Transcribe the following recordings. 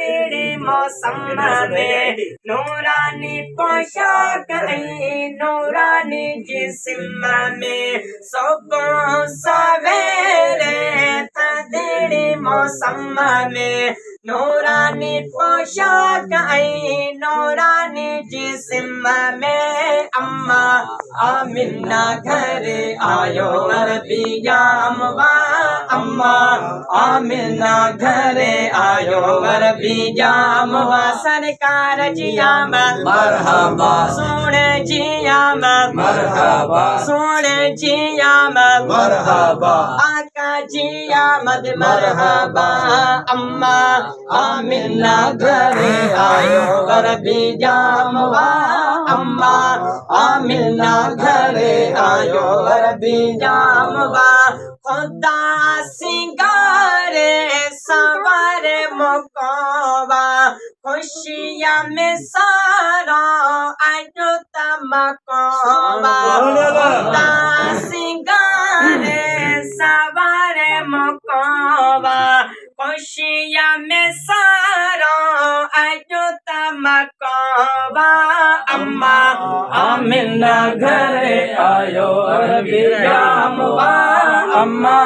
तेरे मौसम में नूरानी पोशाक नूरानी जिस्म में सुबह सवेरे था तेरे मौसम में नूरानी पोशाक नूरानी जिस्म में अम्मा आमिना घर आयो अरबी जामवा अम्मा आमिना घर आयो अरबी जामवा सरकार जिया मरहबा सोने जिया मरहबा सोने जिया मरहबा आका जिया मद मरहबा अम्मा आमिना घर आयो अरबी जामवा अम्मा आमिना घर आयो अरबी जामवा खुदा सिंगारे सवारे मुकोबा खुशियाँ में सारा आयो तमकोबा खुदा सिंगारे सवारे मुकोबा खुशियाँ में सारा आयो तमकोबा अम्मा आमिना घर आयो अरबी जामवा अम्मा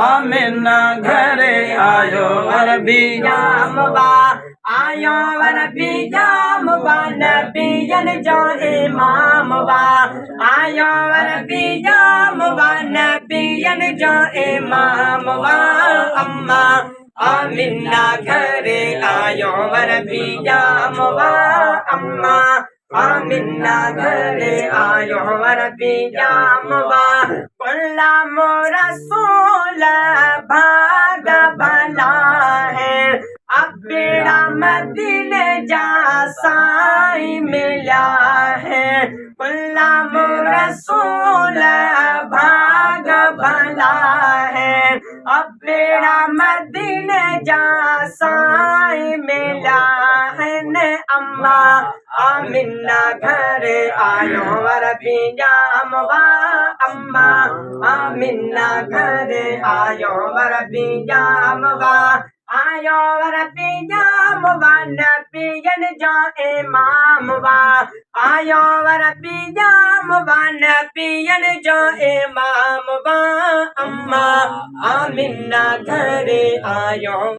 आमिना घर आयो अरबी जामवा आयो अरबी जामवा नबियन जो इमामवा आयो अरबी जामवा नबियन जो इमामवा अम्मा आमिना घर आयो अरबी जामवा अम्मा आमिना घर आयो अरबी जामवा कुल्ला रसूल भाग भला है अब बेड़ा मदीने जा साई मिला है कुल्ला रसूल भाग भला है अब बेड़ा मदीने जा साई मिला है ने अम्मा आमिना घर आयो अरबी जामवा अम्मा आमिना घर आयो अरबी जामवा आयो अरबी जामवा नबियन जो इमामवा आयो अरबी जामवा नबियन जो इमामवा अम्मा आमिना घर आयो